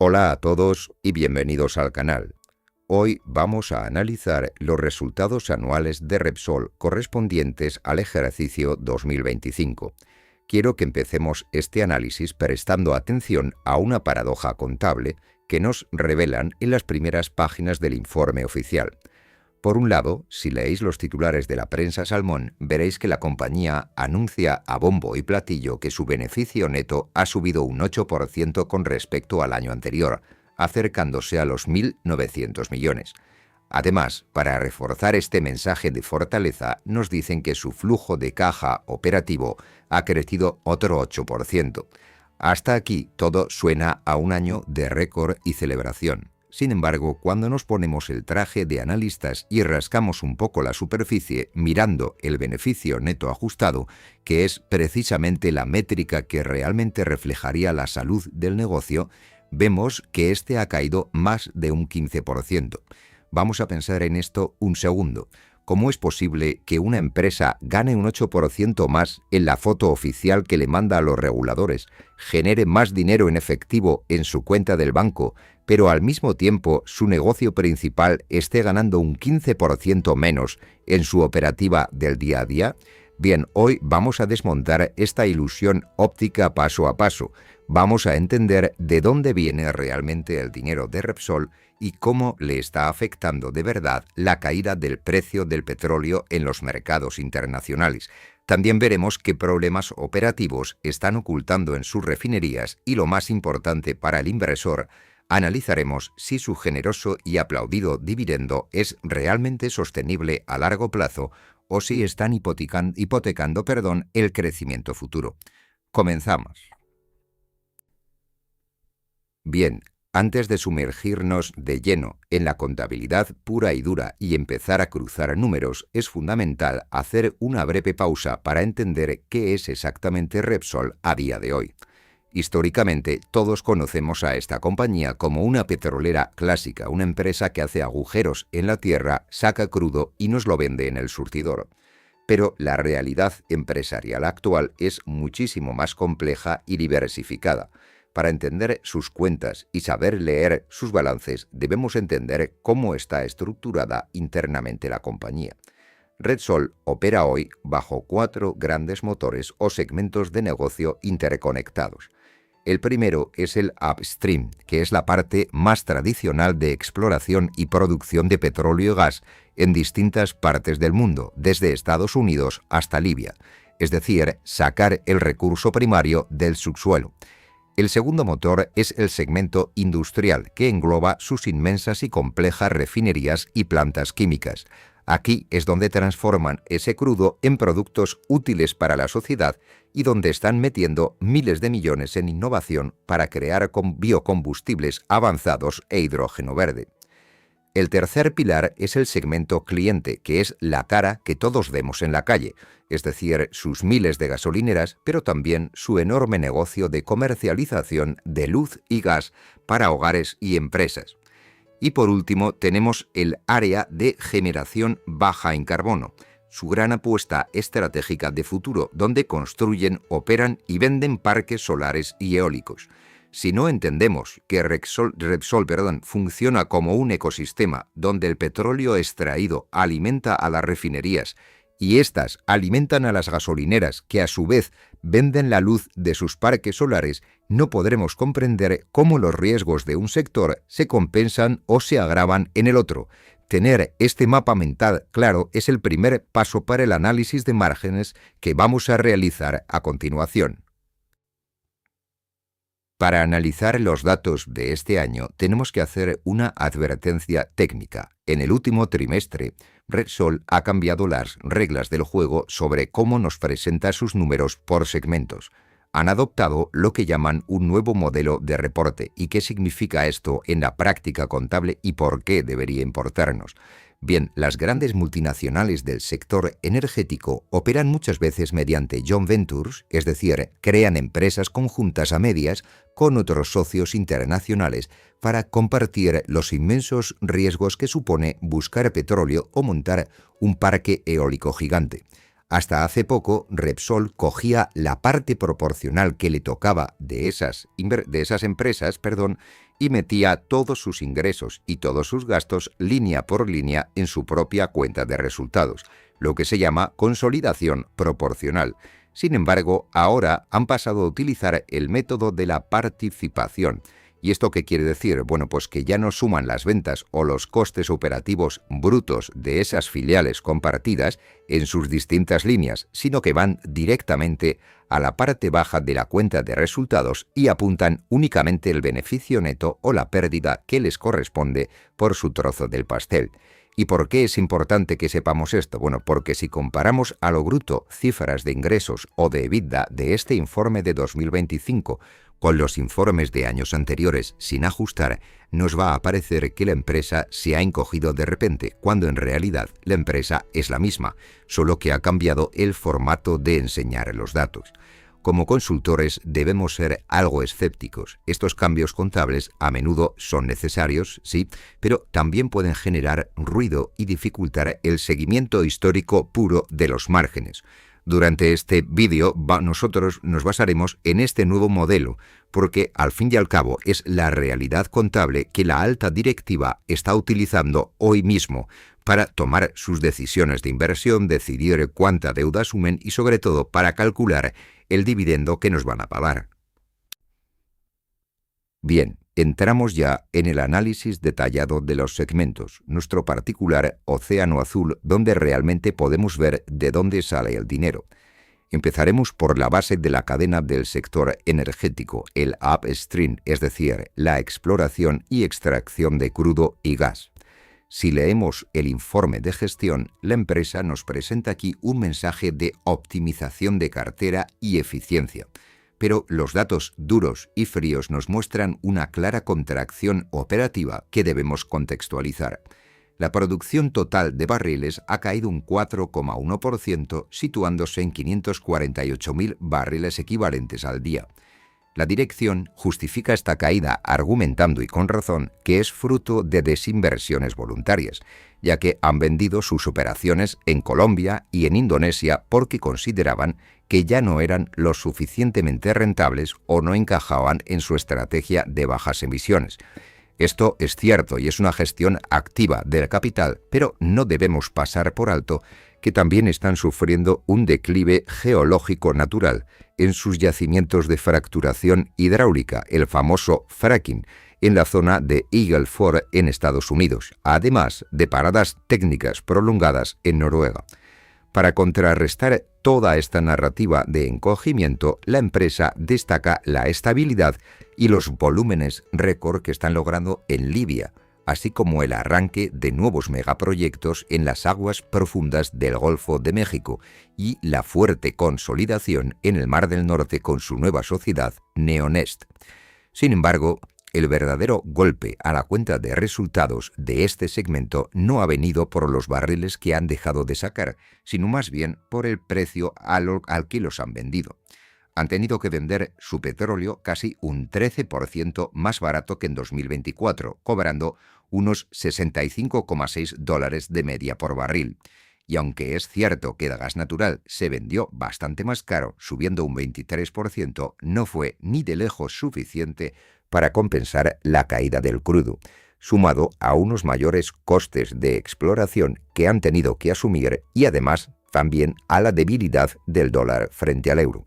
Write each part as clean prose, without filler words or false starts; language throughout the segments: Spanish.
Hola a todos y bienvenidos al canal. Hoy vamos a analizar los resultados anuales de Repsol correspondientes al ejercicio 2025. Quiero que empecemos este análisis prestando atención a una paradoja contable que nos revelan en las primeras páginas del informe oficial. Por un lado, si leéis los titulares de la prensa Salmón, veréis que la compañía anuncia a bombo y platillo que su beneficio neto ha subido un 8% con respecto al año anterior, acercándose a los 1.900 millones. Además, para reforzar este mensaje de fortaleza, nos dicen que su flujo de caja operativo ha crecido otro 8%. Hasta aquí todo suena a un año de récord y celebración. Sin embargo, cuando nos ponemos el traje de analistas y rascamos un poco la superficie mirando el beneficio neto ajustado, que es precisamente la métrica que realmente reflejaría la salud del negocio, vemos que este ha caído más de un 15%. Vamos a pensar en esto un segundo. ¿Cómo es posible que una empresa gane un 8% más en la foto oficial que le manda a los reguladores, genere más dinero en efectivo en su cuenta del banco, pero al mismo tiempo su negocio principal esté ganando un 15% menos en su operativa del día a día? Bien, hoy vamos a desmontar esta ilusión óptica paso a paso. Vamos a entender de dónde viene realmente el dinero de Repsol y cómo le está afectando de verdad la caída del precio del petróleo en los mercados internacionales. También veremos qué problemas operativos están ocultando en sus refinerías y, lo más importante para el inversor, analizaremos si su generoso y aplaudido dividendo es realmente sostenible a largo plazo o si están hipotecando el crecimiento futuro. Comenzamos. Bien, antes de sumergirnos de lleno en la contabilidad pura y dura y empezar a cruzar números, es fundamental hacer una breve pausa para entender qué es exactamente Repsol a día de hoy. Históricamente, todos conocemos a esta compañía como una petrolera clásica, una empresa que hace agujeros en la tierra, saca crudo y nos lo vende en el surtidor. Pero la realidad empresarial actual es muchísimo más compleja y diversificada. Para entender sus cuentas y saber leer sus balances, debemos entender cómo está estructurada internamente la compañía. Repsol opera hoy bajo 4 grandes motores o segmentos de negocio interconectados. El primero es el upstream, que es la parte más tradicional de exploración y producción de petróleo y gas en distintas partes del mundo, desde Estados Unidos hasta Libia, es decir, sacar el recurso primario del subsuelo. El segundo motor es el segmento industrial, que engloba sus inmensas y complejas refinerías y plantas químicas. Aquí es donde transforman ese crudo en productos útiles para la sociedad y donde están metiendo miles de millones en innovación para crear biocombustibles avanzados e hidrógeno verde. El tercer pilar es el segmento cliente, que es la cara que todos vemos en la calle, es decir, sus miles de gasolineras, pero también su enorme negocio de comercialización de luz y gas para hogares y empresas. Y por último tenemos el área de generación baja en carbono, su gran apuesta estratégica de futuro, donde construyen, operan y venden parques solares y eólicos. Si no entendemos que Repsol funciona como un ecosistema donde el petróleo extraído alimenta a las refinerías y éstas alimentan a las gasolineras que a su vez venden la luz de sus parques solares, no podremos comprender cómo los riesgos de un sector se compensan o se agravan en el otro. Tener este mapa mental claro es el primer paso para el análisis de márgenes que vamos a realizar a continuación. Para analizar los datos de este año, tenemos que hacer una advertencia técnica. En el último trimestre, Repsol ha cambiado las reglas del juego sobre cómo nos presenta sus números por segmentos. Han adoptado lo que llaman un nuevo modelo de reporte. ¿Y qué significa esto en la práctica contable y por qué debería importarnos? Bien, las grandes multinacionales del sector energético operan muchas veces mediante joint ventures, es decir, crean empresas conjuntas a medias con otros socios internacionales para compartir los inmensos riesgos que supone buscar petróleo o montar un parque eólico gigante. Hasta hace poco, Repsol cogía la parte proporcional que le tocaba de esas empresas, y metía todos sus ingresos y todos sus gastos línea por línea en su propia cuenta de resultados, lo que se llama consolidación proporcional. Sin embargo, ahora han pasado a utilizar el método de la participación. ¿Y esto qué quiere decir? Bueno, pues que ya no suman las ventas o los costes operativos brutos de esas filiales compartidas en sus distintas líneas, sino que van directamente a la parte baja de la cuenta de resultados y apuntan únicamente el beneficio neto o la pérdida que les corresponde por su trozo del pastel. ¿Y por qué es importante que sepamos esto? Bueno, porque si comparamos a lo bruto cifras de ingresos o de EBITDA de este informe de 2025 con los informes de años anteriores sin ajustar, nos va a parecer que la empresa se ha encogido de repente, cuando en realidad la empresa es la misma, solo que ha cambiado el formato de enseñar los datos. Como consultores debemos ser algo escépticos. Estos cambios contables a menudo son necesarios, sí, pero también pueden generar ruido y dificultar el seguimiento histórico puro de los márgenes. Durante este vídeo nosotros nos basaremos en este nuevo modelo, porque al fin y al cabo es la realidad contable que la alta directiva está utilizando hoy mismo para tomar sus decisiones de inversión, decidir cuánta deuda asumen y sobre todo para calcular el dividendo que nos van a pagar. Bien, entramos ya en el análisis detallado de los segmentos, nuestro particular océano azul donde realmente podemos ver de dónde sale el dinero. Empezaremos por la base de la cadena del sector energético, el upstream, es decir, la exploración y extracción de crudo y gas. Si leemos el informe de gestión, la empresa nos presenta aquí un mensaje de optimización de cartera y eficiencia. Pero los datos duros y fríos nos muestran una clara contracción operativa que debemos contextualizar. La producción total de barriles ha caído un 4,1%, situándose en 548.000 barriles equivalentes al día. La dirección justifica esta caída argumentando, y con razón, que es fruto de desinversiones voluntarias, ya que han vendido sus operaciones en Colombia y en Indonesia porque consideraban que ya no eran lo suficientemente rentables o no encajaban en su estrategia de bajas emisiones. Esto es cierto y es una gestión activa del capital, pero no debemos pasar por alto que también están sufriendo un declive geológico natural en sus yacimientos de fracturación hidráulica, el famoso fracking, en la zona de Eagle Ford en Estados Unidos, además de paradas técnicas prolongadas en Noruega. Para contrarrestar toda esta narrativa de encogimiento, la empresa destaca la estabilidad y los volúmenes récord que están logrando en Libia, así como el arranque de nuevos megaproyectos en las aguas profundas del Golfo de México y la fuerte consolidación en el Mar del Norte con su nueva sociedad, Neonest. Sin embargo, el verdadero golpe a la cuenta de resultados de este segmento no ha venido por los barriles que han dejado de sacar, sino más bien por el precio al que los han vendido. Han tenido que vender su petróleo casi un 13% más barato que en 2024, cobrando unos $65,6 de media por barril. Y aunque es cierto que el gas natural se vendió bastante más caro, subiendo un 23%, no fue ni de lejos suficiente para compensar la caída del crudo, sumado a unos mayores costes de exploración que han tenido que asumir y además también a la debilidad del dólar frente al euro.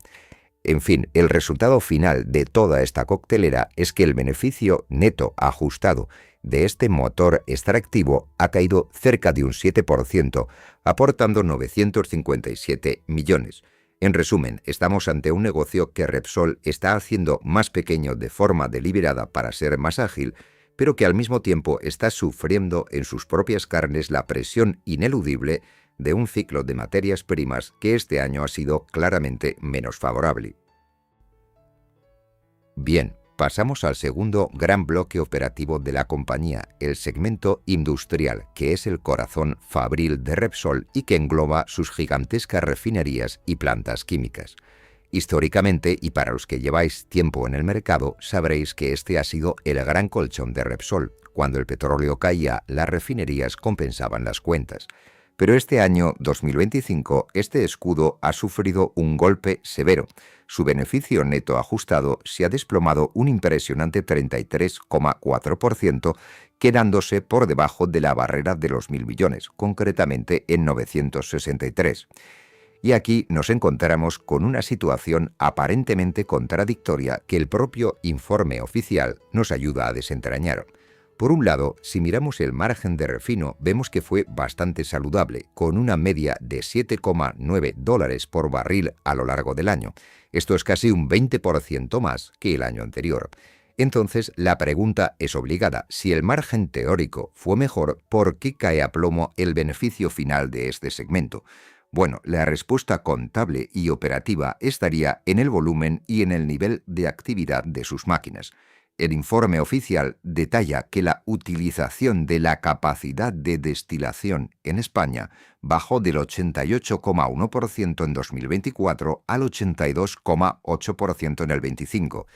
En fin, el resultado final de toda esta coctelera es que el beneficio neto ajustado de este motor extractivo ha caído cerca de un 7%, aportando 957 millones. En resumen, estamos ante un negocio que Repsol está haciendo más pequeño de forma deliberada para ser más ágil, pero que al mismo tiempo está sufriendo en sus propias carnes la presión ineludible de un ciclo de materias primas que este año ha sido claramente menos favorable. Bien, pasamos al segundo gran bloque operativo de la compañía, el segmento industrial, que es el corazón fabril de Repsol y que engloba sus gigantescas refinerías y plantas químicas. Históricamente, y para los que lleváis tiempo en el mercado, sabréis que este ha sido el gran colchón de Repsol. Cuando el petróleo caía, las refinerías compensaban las cuentas. Pero este año 2025, este escudo ha sufrido un golpe severo. Su beneficio neto ajustado se ha desplomado un impresionante 33,4%, quedándose por debajo de la barrera de los 1.000 millones, concretamente en 963. Y aquí nos encontramos con una situación aparentemente contradictoria que el propio informe oficial nos ayuda a desentrañar. Por un lado, si miramos el margen de refino, vemos que fue bastante saludable, con una media de $7,9 por barril a lo largo del año. Esto es casi un 20% más que el año anterior. Entonces, la pregunta es obligada. Si el margen teórico fue mejor, ¿por qué cae a plomo el beneficio final de este segmento? Bueno, la respuesta contable y operativa estaría en el volumen y en el nivel de actividad de sus máquinas. El informe oficial detalla que la utilización de la capacidad de destilación en España bajó del 88,1% en 2024 al 82,8% en el 25.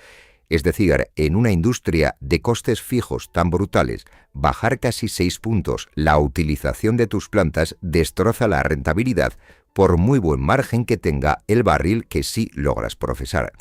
Es decir, en una industria de costes fijos tan brutales, bajar casi 6 puntos la utilización de tus plantas destroza la rentabilidad por muy buen margen que tenga el barril que sí logras procesar.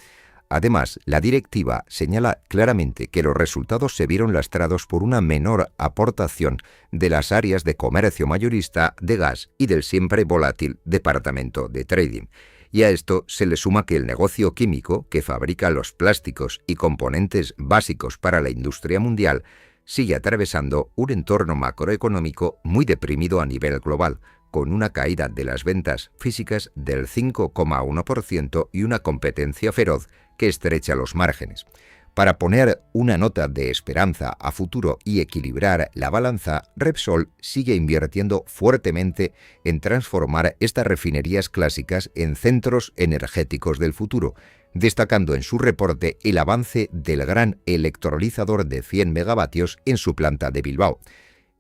Además, la directiva señala claramente que los resultados se vieron lastrados por una menor aportación de las áreas de comercio mayorista de gas y del siempre volátil departamento de trading. Y a esto se le suma que el negocio químico, que fabrica los plásticos y componentes básicos para la industria mundial, sigue atravesando un entorno macroeconómico muy deprimido a nivel global, con una caída de las ventas físicas del 5,1% y una competencia feroz que estrecha los márgenes. Para poner una nota de esperanza a futuro y equilibrar la balanza, Repsol sigue invirtiendo fuertemente en transformar estas refinerías clásicas en centros energéticos del futuro, destacando en su reporte el avance del gran electrolizador de 100 megavatios en su planta de Bilbao.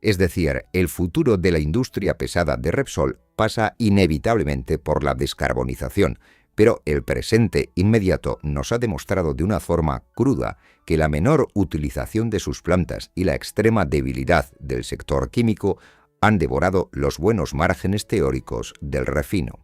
Es decir, el futuro de la industria pesada de Repsol pasa inevitablemente por la descarbonización, pero el presente inmediato nos ha demostrado de una forma cruda que la menor utilización de sus plantas y la extrema debilidad del sector químico han devorado los buenos márgenes teóricos del refino.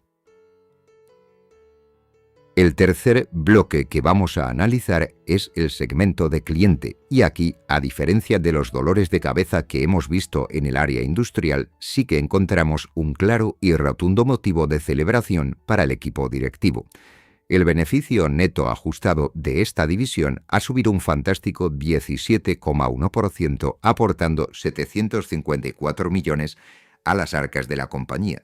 El tercer bloque que vamos a analizar es el segmento de cliente, y aquí, a diferencia de los dolores de cabeza que hemos visto en el área industrial, sí que encontramos un claro y rotundo motivo de celebración para el equipo directivo. El beneficio neto ajustado de esta división ha subido un fantástico 17,1%, aportando 754 millones a las arcas de la compañía.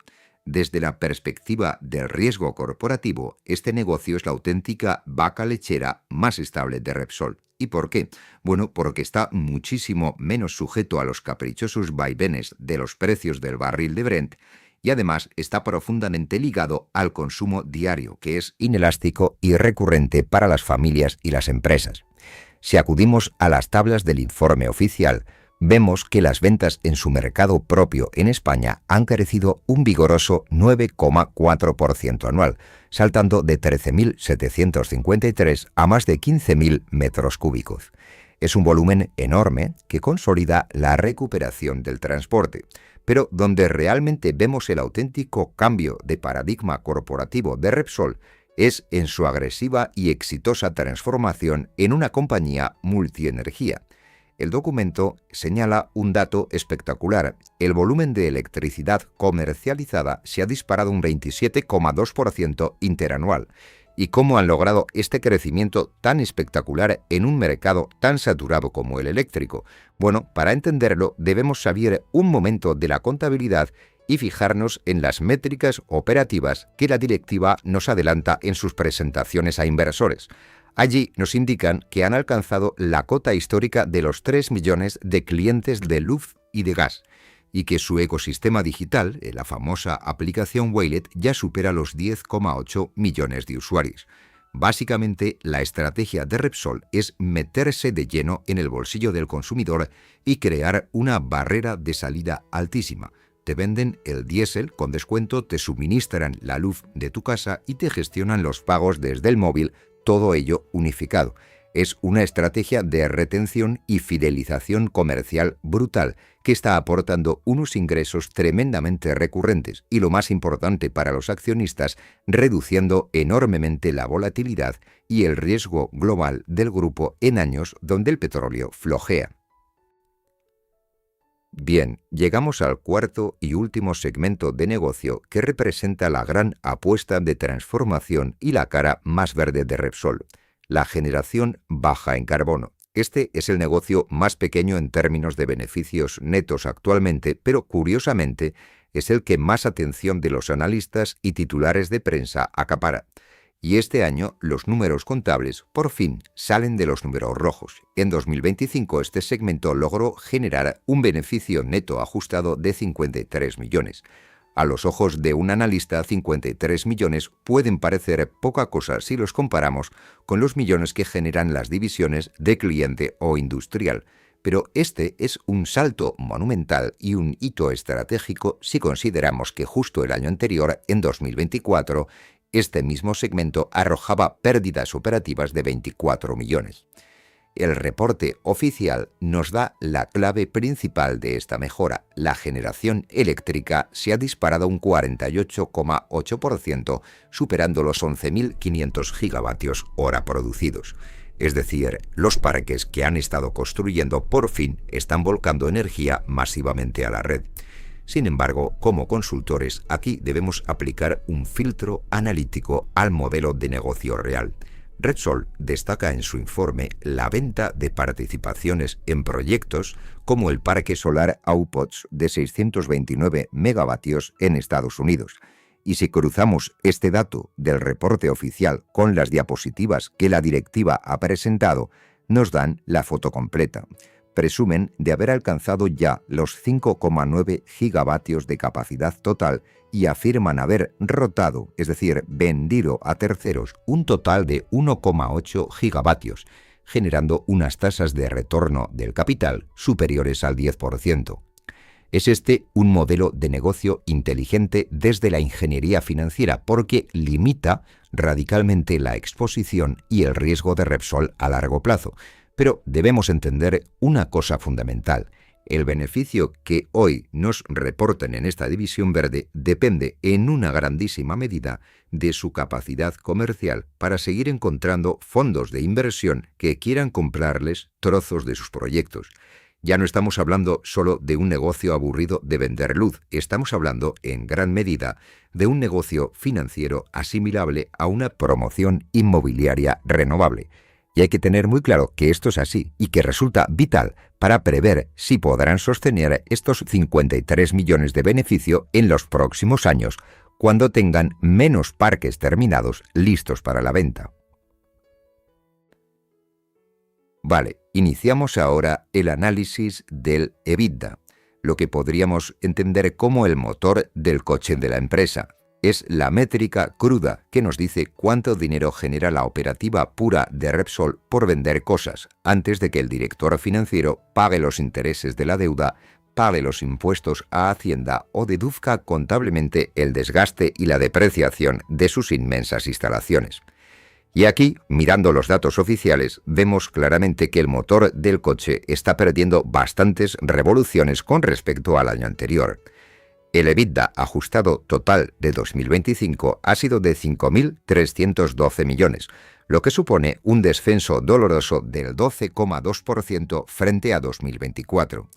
Desde la perspectiva del riesgo corporativo, este negocio es la auténtica vaca lechera más estable de Repsol. ¿Y por qué? Bueno, porque está muchísimo menos sujeto a los caprichosos vaivenes de los precios del barril de Brent y además está profundamente ligado al consumo diario, que es inelástico y recurrente para las familias y las empresas. Si acudimos a las tablas del informe oficial, vemos que las ventas en su mercado propio en España han crecido un vigoroso 9,4% anual, saltando de 13.753 a más de 15.000 metros cúbicos. Es un volumen enorme que consolida la recuperación del transporte, pero donde realmente vemos el auténtico cambio de paradigma corporativo de Repsol es en su agresiva y exitosa transformación en una compañía multienergía. El documento señala un dato espectacular. El volumen de electricidad comercializada se ha disparado un 27,2% interanual. ¿Y cómo han logrado este crecimiento tan espectacular en un mercado tan saturado como el eléctrico? Bueno, para entenderlo debemos saber un momento de la contabilidad y fijarnos en las métricas operativas que la directiva nos adelanta en sus presentaciones a inversores. Allí nos indican que han alcanzado la cota histórica de los 3 millones de clientes de luz y de gas, y que su ecosistema digital, la famosa aplicación Walet, ya supera los 10,8 millones de usuarios. Básicamente, la estrategia de Repsol es meterse de lleno en el bolsillo del consumidor y crear una barrera de salida altísima. Te venden el diésel con descuento, te suministran la luz de tu casa y te gestionan los pagos desde el móvil, todo ello unificado. Es una estrategia de retención y fidelización comercial brutal que está aportando unos ingresos tremendamente recurrentes y, lo más importante para los accionistas, reduciendo enormemente la volatilidad y el riesgo global del grupo en años donde el petróleo flojea. Bien, llegamos al cuarto y último segmento de negocio que representa la gran apuesta de transformación y la cara más verde de Repsol, la generación baja en carbono. Este es el negocio más pequeño en términos de beneficios netos actualmente, pero curiosamente es el que más atención de los analistas y titulares de prensa acapara. Y este año los números contables por fin salen de los números rojos. En 2025 este segmento logró generar un beneficio neto ajustado de 53 millones. A los ojos de un analista, 53 millones pueden parecer poca cosa si los comparamos con los millones que generan las divisiones de cliente o industrial. Pero este es un salto monumental y un hito estratégico si consideramos que justo el año anterior, en 2024, este mismo segmento arrojaba pérdidas operativas de 24 millones. El reporte oficial nos da la clave principal de esta mejora. La generación eléctrica se ha disparado un 48,8%, superando los 11.500 gigavatios hora producidos. Es decir, los parques que han estado construyendo por fin están volcando energía masivamente a la red. Sin embargo, como consultores, aquí debemos aplicar un filtro analítico al modelo de negocio real. Repsol destaca en su informe la venta de participaciones en proyectos como el parque solar Aupots de 629 megavatios en Estados Unidos. Y si cruzamos este dato del reporte oficial con las diapositivas que la directiva ha presentado, nos dan la foto completa. Presumen de haber alcanzado ya los 5,9 gigavatios de capacidad total y afirman haber rotado, es decir, vendido a terceros, un total de 1,8 gigavatios, generando unas tasas de retorno del capital superiores al 10%. Es este un modelo de negocio inteligente desde la ingeniería financiera porque limita radicalmente la exposición y el riesgo de Repsol a largo plazo. Pero debemos entender una cosa fundamental. El beneficio que hoy nos reportan en esta división verde depende en una grandísima medida de su capacidad comercial para seguir encontrando fondos de inversión que quieran comprarles trozos de sus proyectos. Ya no estamos hablando solo de un negocio aburrido de vender luz, estamos hablando en gran medida de un negocio financiero asimilable a una promoción inmobiliaria renovable. Y hay que tener muy claro que esto es así y que resulta vital para prever si podrán sostener estos 53 millones de beneficio en los próximos años, cuando tengan menos parques terminados listos para la venta. Vale, iniciamos ahora el análisis del EBITDA, lo que podríamos entender como el motor del coche de la empresa. Es la métrica cruda que nos dice cuánto dinero genera la operativa pura de Repsol por vender cosas, antes de que el director financiero pague los intereses de la deuda, pague los impuestos a Hacienda o deduzca contablemente el desgaste y la depreciación de sus inmensas instalaciones. Y aquí, mirando los datos oficiales, vemos claramente que el motor del coche está perdiendo bastantes revoluciones con respecto al año anterior. El EBITDA ajustado total de 2025 ha sido de 5.312 millones, lo que supone un descenso doloroso del 12,2% frente a 2024.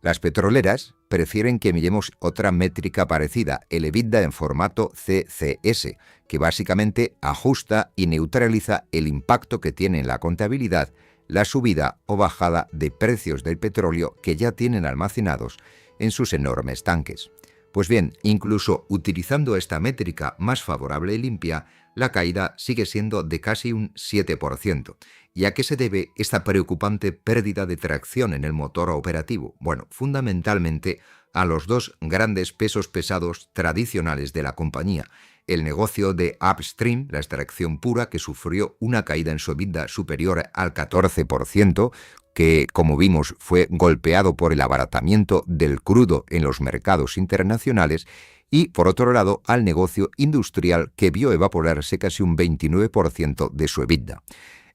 Las petroleras prefieren que miremos otra métrica parecida, el EBITDA en formato CCS, que básicamente ajusta y neutraliza el impacto que tiene en la contabilidad la subida o bajada de precios del petróleo que ya tienen almacenados en sus enormes tanques. Pues bien, incluso utilizando esta métrica más favorable y limpia, la caída sigue siendo de casi un 7%. ¿Y a qué se debe esta preocupante pérdida de tracción en el motor operativo? Bueno, fundamentalmente a los dos grandes pesos pesados tradicionales de la compañía. El negocio de Upstream, la extracción pura, que sufrió una caída en su EBITDA superior al 14%, que, como vimos, fue golpeado por el abaratamiento del crudo en los mercados internacionales, y, por otro lado, al negocio industrial, que vio evaporarse casi un 29% de su EBITDA.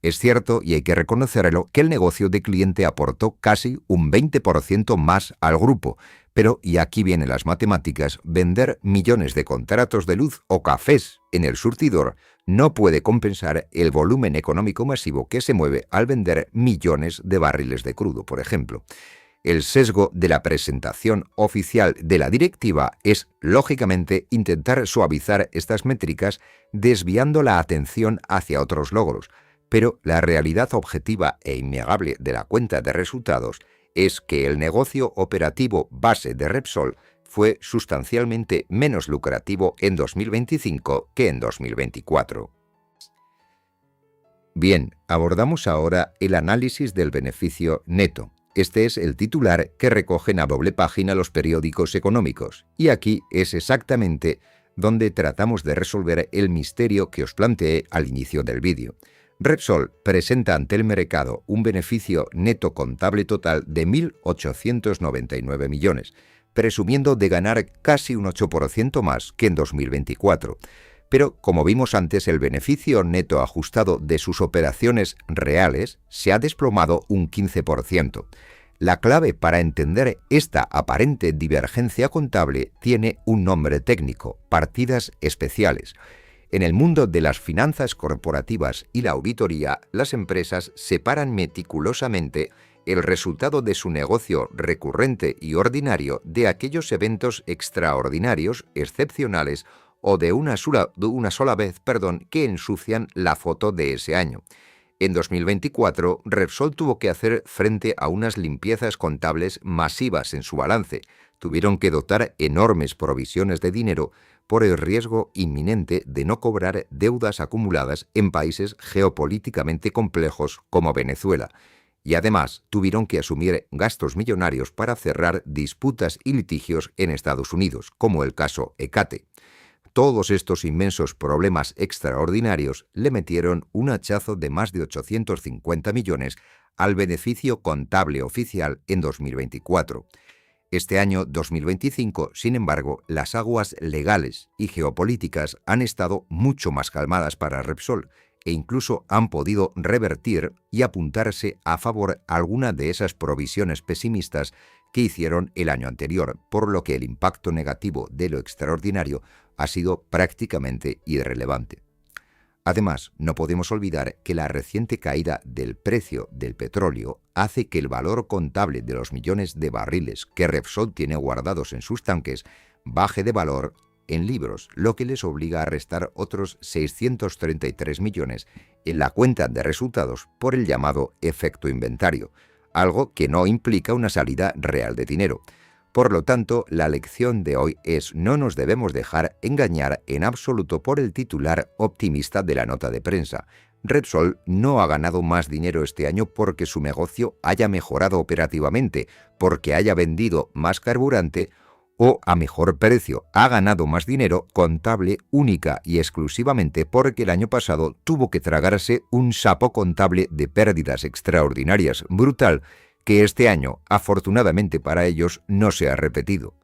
Es cierto, y hay que reconocerlo, que el negocio de cliente aportó casi un 20% más al grupo, pero, y aquí vienen las matemáticas, vender millones de contratos de luz o cafés en el surtidor no puede compensar el volumen económico masivo que se mueve al vender millones de barriles de crudo, por ejemplo. El sesgo de la presentación oficial de la directiva es, lógicamente, intentar suavizar estas métricas desviando la atención hacia otros logros, pero la realidad objetiva e innegable de la cuenta de resultados es que el negocio operativo base de Repsol fue sustancialmente menos lucrativo en 2025 que en 2024. Bien, abordamos ahora el análisis del beneficio neto. Este es el titular que recogen a doble página los periódicos económicos, y aquí es exactamente donde tratamos de resolver el misterio que os planteé al inicio del vídeo. Repsol presenta ante el mercado un beneficio neto contable total de 1.899 millones, presumiendo de ganar casi un 8% más que en 2024. Pero, como vimos antes, el beneficio neto ajustado de sus operaciones reales se ha desplomado un 15%. La clave para entender esta aparente divergencia contable tiene un nombre técnico: partidas especiales. En el mundo de las finanzas corporativas y la auditoría, las empresas separan meticulosamente el resultado de su negocio recurrente y ordinario de aquellos eventos extraordinarios, excepcionales o de una sola vez, que ensucian la foto de ese año. En 2024, Repsol tuvo que hacer frente a unas limpiezas contables masivas en su balance. Tuvieron que dotar enormes provisiones de dinero por el riesgo inminente de no cobrar deudas acumuladas en países geopolíticamente complejos como Venezuela. Y además tuvieron que asumir gastos millonarios para cerrar disputas y litigios en Estados Unidos, como el caso Ecate. Todos estos inmensos problemas extraordinarios le metieron un hachazo de más de 850 millones al beneficio contable oficial en 2024. Este año 2025, sin embargo, las aguas legales y geopolíticas han estado mucho más calmadas para Repsol e incluso han podido revertir y apuntarse a favor alguna de esas provisiones pesimistas que hicieron el año anterior, por lo que el impacto negativo de lo extraordinario ha sido prácticamente irrelevante. Además, no podemos olvidar que la reciente caída del precio del petróleo hace que el valor contable de los millones de barriles que Repsol tiene guardados en sus tanques baje de valor en libros, lo que les obliga a restar otros 633 millones en la cuenta de resultados por el llamado efecto inventario, algo que no implica una salida real de dinero. Por lo tanto, la lección de hoy es: no nos debemos dejar engañar en absoluto por el titular optimista de la nota de prensa. Repsol no ha ganado más dinero este año porque su negocio haya mejorado operativamente, porque haya vendido más carburante o a mejor precio. Ha ganado más dinero contable única y exclusivamente porque el año pasado tuvo que tragarse un sapo contable de pérdidas extraordinarias brutal que este año, afortunadamente para ellos, no se ha repetido.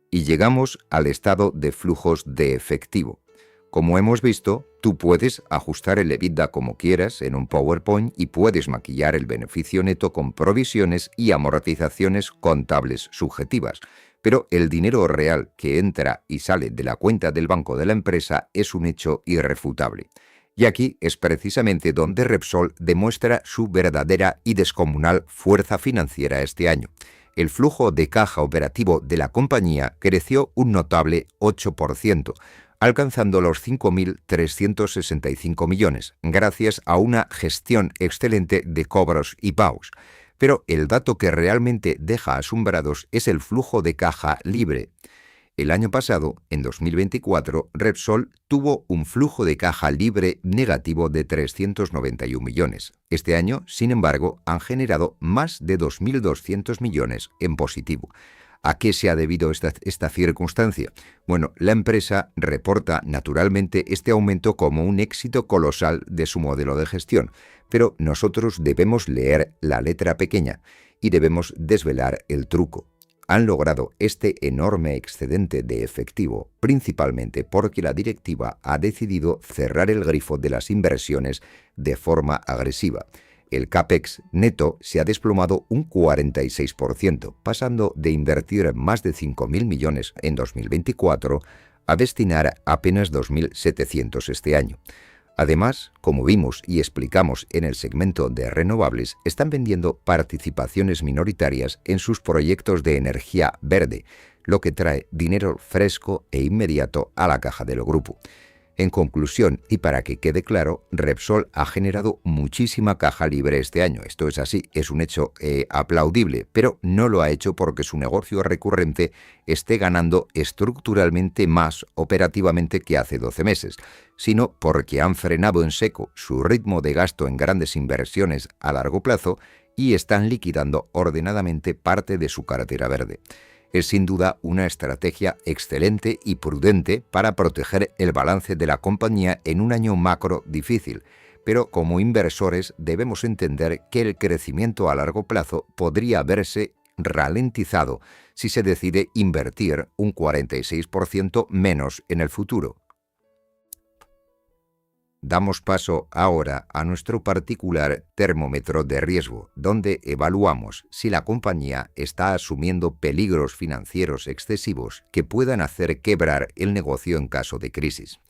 Y llegamos al estado de flujos de efectivo. Como hemos visto, tú puedes ajustar el EBITDA como quieras en un PowerPoint y puedes maquillar el beneficio neto con provisiones y amortizaciones contables subjetivas, pero el dinero real que entra y sale de la cuenta del banco de la empresa es un hecho irrefutable. Y aquí es precisamente donde Repsol demuestra su verdadera y descomunal fuerza financiera este año. El flujo de caja operativo de la compañía creció un notable 8%, alcanzando los 5.365 millones, gracias a una gestión excelente de cobros y pagos. Pero el dato que realmente deja asombrados es el flujo de caja libre. El año pasado, en 2024, Repsol tuvo un flujo de caja libre negativo de 391 millones. Este año, sin embargo, han generado más de 2.200 millones en positivo. ¿A qué se ha debido esta circunstancia? Bueno, la empresa reporta naturalmente este aumento como un éxito colosal de su modelo de gestión, pero nosotros debemos leer la letra pequeña y debemos desvelar el truco. Han logrado este enorme excedente de efectivo principalmente porque la directiva ha decidido cerrar el grifo de las inversiones de forma agresiva. El CAPEX neto se ha desplomado un 46%, pasando de invertir más de 5.000 millones en 2024 a destinar apenas 2.700 este año. Además, como vimos y explicamos en el segmento de renovables, están vendiendo participaciones minoritarias en sus proyectos de energía verde, lo que trae dinero fresco e inmediato a la caja del grupo. En conclusión, y para que quede claro, Repsol ha generado muchísima caja libre este año. Esto es así, es un hecho aplaudible, pero no lo ha hecho porque su negocio recurrente esté ganando estructuralmente más operativamente que hace 12 meses, sino porque han frenado en seco su ritmo de gasto en grandes inversiones a largo plazo y están liquidando ordenadamente parte de su cartera verde. Es sin duda una estrategia excelente y prudente para proteger el balance de la compañía en un año macro difícil, pero como inversores debemos entender que el crecimiento a largo plazo podría verse ralentizado si se decide invertir un 46% menos en el futuro. Damos paso ahora a nuestro particular termómetro de riesgo, donde evaluamos si la compañía está asumiendo peligros financieros excesivos que puedan hacer quebrar el negocio en caso de crisis.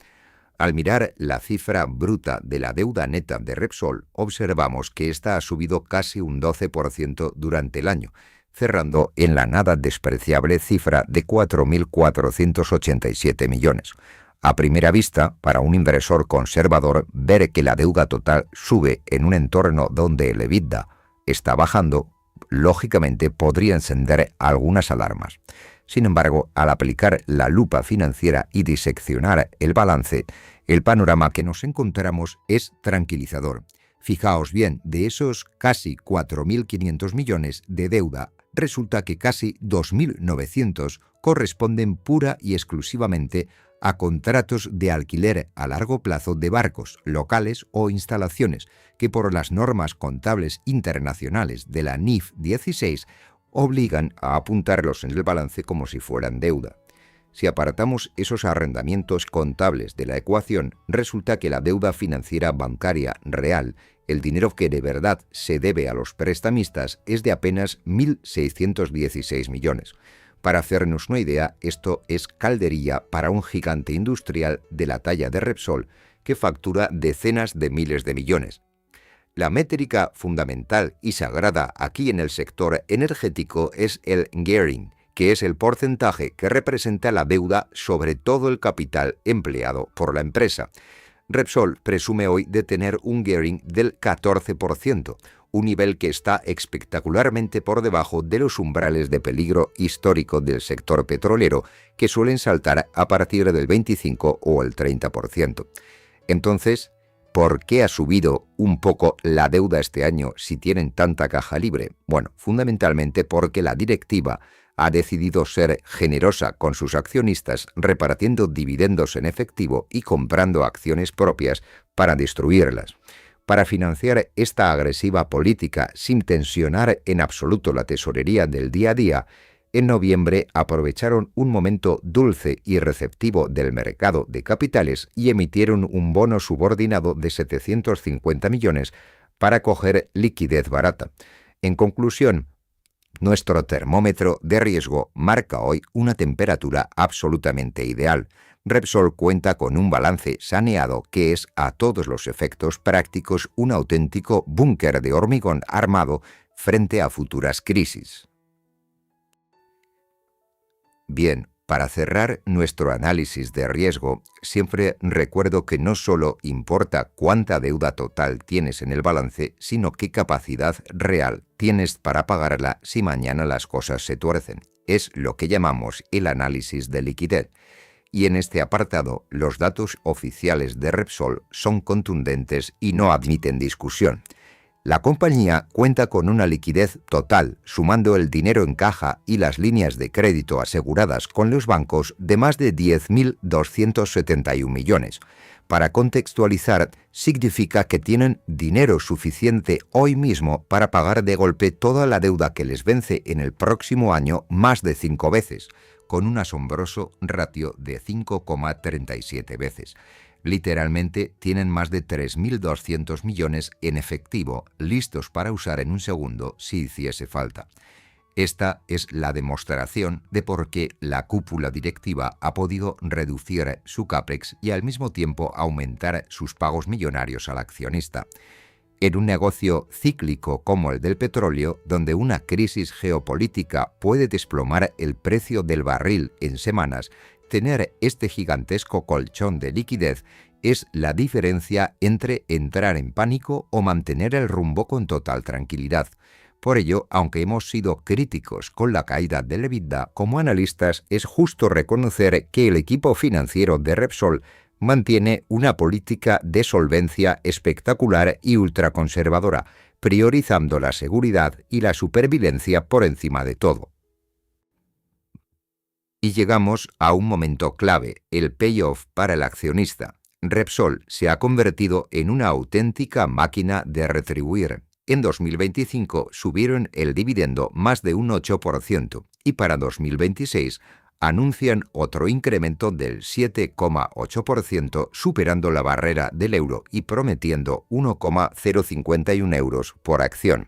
Al mirar la cifra bruta de la deuda neta de Repsol, observamos que esta ha subido casi un 12% durante el año, cerrando en la nada despreciable cifra de 4.487 millones. A primera vista, para un inversor conservador, ver que la deuda total sube en un entorno donde el EBITDA está bajando, lógicamente podría encender algunas alarmas. Sin embargo, al aplicar la lupa financiera y diseccionar el balance, el panorama que nos encontramos es tranquilizador. Fijaos bien, de esos casi 4.500 millones de deuda, resulta que casi 2.900 corresponden pura y exclusivamente a contratos de alquiler a largo plazo de barcos, locales o instalaciones, que por las normas contables internacionales de la NIF 16 obligan a apuntarlos en el balance como si fueran deuda. Si apartamos esos arrendamientos contables de la ecuación, resulta que la deuda financiera bancaria real, el dinero que de verdad se debe a los prestamistas, es de apenas 1.616 millones. Para hacernos una idea, esto es calderilla para un gigante industrial de la talla de Repsol que factura decenas de miles de millones. La métrica fundamental y sagrada aquí en el sector energético es el gearing, que es el porcentaje que representa la deuda sobre todo el capital empleado por la empresa. Repsol presume hoy de tener un gearing del 14%, un nivel que está espectacularmente por debajo de los umbrales de peligro histórico del sector petrolero, que suelen saltar a partir del 25 o el 30%. Entonces, ¿por qué ha subido un poco la deuda este año si tienen tanta caja libre? Bueno, fundamentalmente porque la directiva ha decidido ser generosa con sus accionistas repartiendo dividendos en efectivo y comprando acciones propias para destruirlas. Para financiar esta agresiva política sin tensionar en absoluto la tesorería del día a día, en noviembre aprovecharon un momento dulce y receptivo del mercado de capitales y emitieron un bono subordinado de 750 millones para coger liquidez barata. En conclusión, nuestro termómetro de riesgo marca hoy una temperatura absolutamente ideal. Repsol cuenta con un balance saneado que es a todos los efectos prácticos un auténtico búnker de hormigón armado frente a futuras crisis. Bien, para cerrar nuestro análisis de riesgo, siempre recuerdo que no solo importa cuánta deuda total tienes en el balance, sino qué capacidad real tienes para pagarla si mañana las cosas se tuercen. Es lo que llamamos el análisis de liquidez. Y en este apartado, los datos oficiales de Repsol son contundentes y no admiten discusión. La compañía cuenta con una liquidez total, sumando el dinero en caja y las líneas de crédito aseguradas con los bancos, de más de 10.271 millones. Para contextualizar, significa que tienen dinero suficiente hoy mismo para pagar de golpe toda la deuda que les vence en el próximo año más de 5 veces, con un asombroso ratio de 5,37 veces. Literalmente tienen más de 3.200 millones en efectivo, listos para usar en un segundo si hiciese falta. Esta es la demostración de por qué la cúpula directiva ha podido reducir su CAPEX y al mismo tiempo aumentar sus pagos millonarios al accionista. En un negocio cíclico como el del petróleo, donde una crisis geopolítica puede desplomar el precio del barril en semanas, tener este gigantesco colchón de liquidez es la diferencia entre entrar en pánico o mantener el rumbo con total tranquilidad. Por ello, aunque hemos sido críticos con la caída del EBITDA, como analistas es justo reconocer que el equipo financiero de Repsol mantiene una política de solvencia espectacular y ultraconservadora, priorizando la seguridad y la supervivencia por encima de todo. Y llegamos a un momento clave, el payoff para el accionista. Repsol se ha convertido en una auténtica máquina de retribuir. En 2025 subieron el dividendo más de un 8% y para 2026 anuncian otro incremento del 7,8%, superando la barrera del euro y prometiendo 1,051 euros por acción.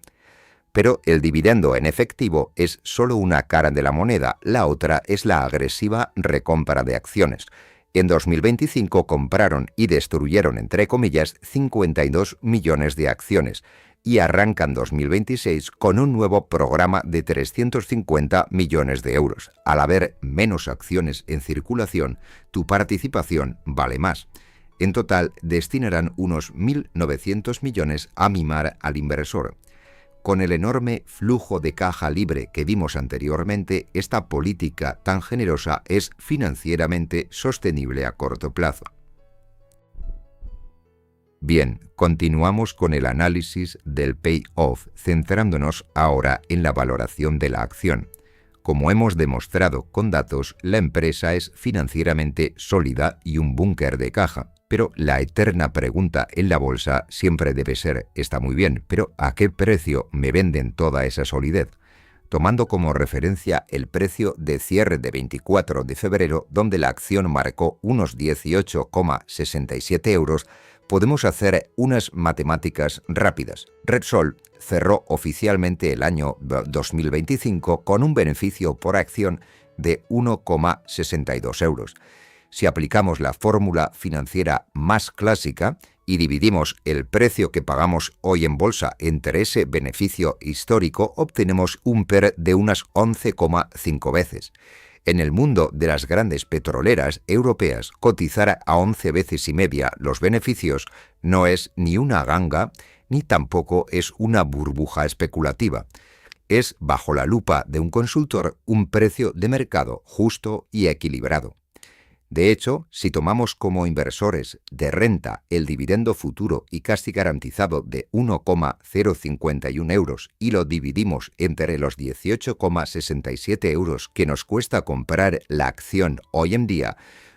Pero el dividendo en efectivo es solo una cara de la moneda, la otra es la agresiva recompra de acciones. En 2025 compraron y destruyeron, entre comillas, 52 millones de acciones y arrancan 2026 con un nuevo programa de 350 millones de euros. Al haber menos acciones en circulación, tu participación vale más. En total, destinarán unos 1.900 millones a mimar al inversor. Con el enorme flujo de caja libre que vimos anteriormente, esta política tan generosa es financieramente sostenible a corto plazo. Bien, continuamos con el análisis del payoff, centrándonos ahora en la valoración de la acción. Como hemos demostrado con datos, la empresa es financieramente sólida y un búnker de caja. Pero la eterna pregunta en la bolsa siempre debe ser, está muy bien, pero ¿a qué precio me venden toda esa solidez? Tomando como referencia el precio de cierre de 24 de febrero, donde la acción marcó unos 18,67 euros, podemos hacer unas matemáticas rápidas. Repsol cerró oficialmente el año 2025 con un beneficio por acción de 1,62 euros. Si aplicamos la fórmula financiera más clásica y dividimos el precio que pagamos hoy en bolsa entre ese beneficio histórico, obtenemos un PER de unas 11,5 veces. En el mundo de las grandes petroleras europeas, cotizar a 11 veces y media los beneficios no es ni una ganga, ni tampoco es una burbuja especulativa. Es, bajo la lupa de un consultor, un precio de mercado justo y equilibrado. De hecho, si tomamos como inversores de renta el dividendo futuro y casi garantizado de 1,051 euros y lo dividimos entre los 18,67 euros que nos cuesta comprar la acción hoy en día,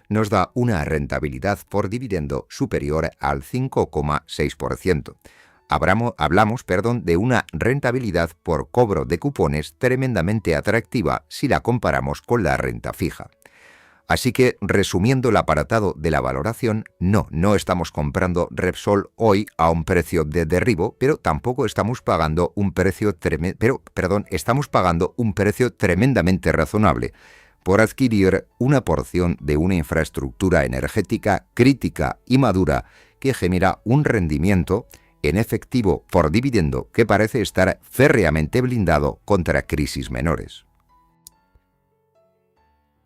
nos da una rentabilidad por dividendo superior al 5,6%. Hablamos de una rentabilidad por cobro de cupones tremendamente atractiva si la comparamos con la renta fija. Así que, resumiendo el apartado de la valoración, no estamos comprando Repsol hoy a un precio de derribo, pero tampoco estamos pagando estamos pagando un precio tremendamente razonable por adquirir una porción de una infraestructura energética crítica y madura que genera un rendimiento en efectivo por dividendo que parece estar férreamente blindado contra crisis menores.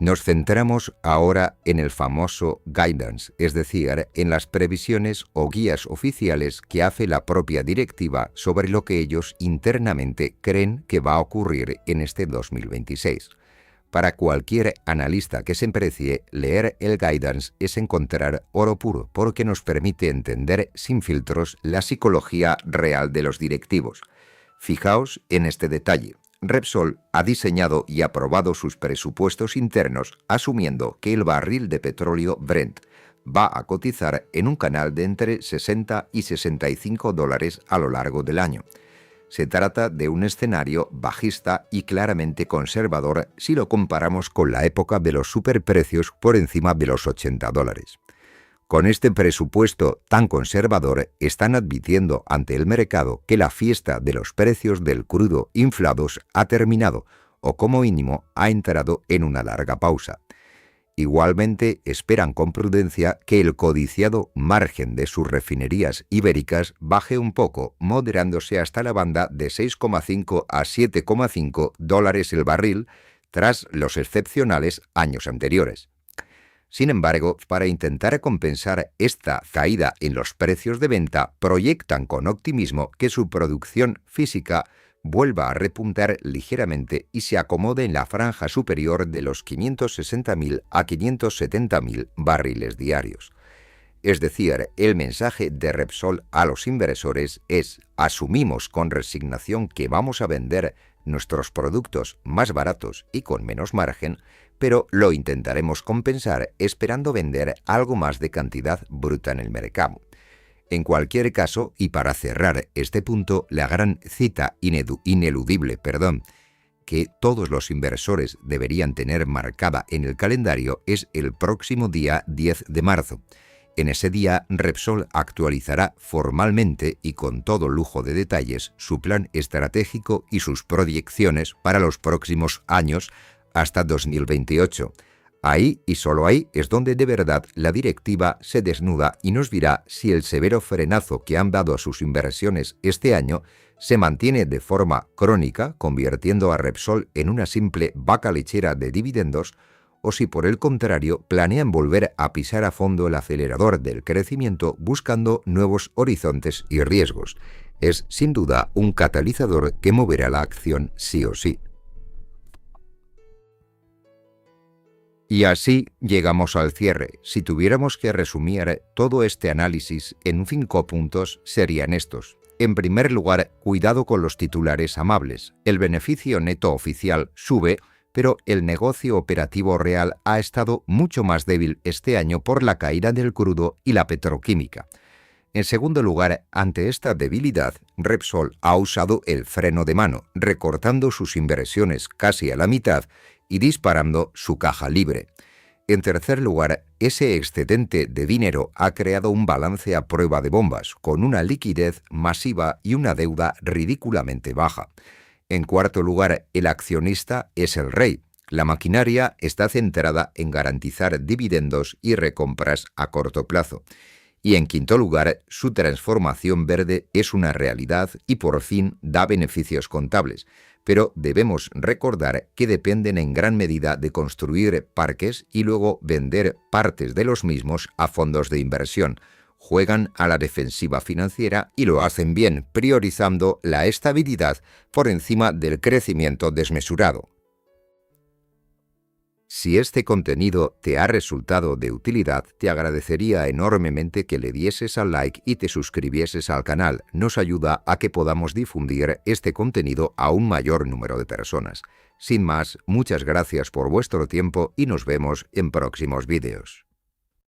Nos centramos ahora en el famoso guidance, es decir, en las previsiones o guías oficiales que hace la propia directiva sobre lo que ellos internamente creen que va a ocurrir en este 2026. Para cualquier analista que se precie, leer el guidance es encontrar oro puro, porque nos permite entender sin filtros la psicología real de los directivos. Fijaos en este detalle. Repsol ha diseñado y aprobado sus presupuestos internos asumiendo que el barril de petróleo Brent va a cotizar en un canal de entre 60 y 65 dólares a lo largo del año. Se trata de un escenario bajista y claramente conservador si lo comparamos con la época de los superprecios por encima de los 80 dólares. Con este presupuesto tan conservador, están advirtiendo ante el mercado que la fiesta de los precios del crudo inflados ha terminado, o como mínimo ha entrado en una larga pausa. Igualmente, esperan con prudencia que el codiciado margen de sus refinerías ibéricas baje un poco, moderándose hasta la banda de 6,5 a 7,5 dólares el barril, tras los excepcionales años anteriores. Sin embargo, para intentar compensar esta caída en los precios de venta, proyectan con optimismo que su producción física vuelva a repuntar ligeramente y se acomode en la franja superior de los 560.000 a 570.000 barriles diarios. Es decir, el mensaje de Repsol a los inversores es: asumimos con resignación que vamos a vender nuestros productos más baratos y con menos margen, pero lo intentaremos compensar esperando vender algo más de cantidad bruta en el mercado. En cualquier caso, y para cerrar este punto, la gran cita ineludible, que todos los inversores deberían tener marcada en el calendario es el próximo día 10 de marzo. En ese día, Repsol actualizará formalmente y con todo lujo de detalles su plan estratégico y sus proyecciones para los próximos años hasta 2028. Ahí y solo ahí es donde de verdad la directiva se desnuda y nos dirá si el severo frenazo que han dado a sus inversiones este año se mantiene de forma crónica, convirtiendo a Repsol en una simple vaca lechera de dividendos, o si por el contrario planean volver a pisar a fondo el acelerador del crecimiento buscando nuevos horizontes y riesgos. Es sin duda un catalizador que moverá la acción sí o sí. Y así llegamos al cierre. Si tuviéramos que resumir todo este análisis en 5 puntos, serían estos. En primer lugar, cuidado con los titulares amables. El beneficio neto oficial sube, pero el negocio operativo real ha estado mucho más débil este año por la caída del crudo y la petroquímica. En segundo lugar, ante esta debilidad, Repsol ha usado el freno de mano, recortando sus inversiones casi a la mitad y disparando su caja libre. En tercer lugar, ese excedente de dinero ha creado un balance a prueba de bombas, con una liquidez masiva y una deuda ridículamente baja. En cuarto lugar, el accionista es el rey. La maquinaria está centrada en garantizar dividendos y recompras a corto plazo. Y en quinto lugar, su transformación verde es una realidad y por fin da beneficios contables. Pero debemos recordar que dependen en gran medida de construir parques y luego vender partes de los mismos a fondos de inversión. Juegan a la defensiva financiera y lo hacen bien, priorizando la estabilidad por encima del crecimiento desmesurado. Si este contenido te ha resultado de utilidad, te agradecería enormemente que le dieses al like y te suscribieses al canal. Nos ayuda a que podamos difundir este contenido a un mayor número de personas. Sin más, muchas gracias por vuestro tiempo y nos vemos en próximos vídeos.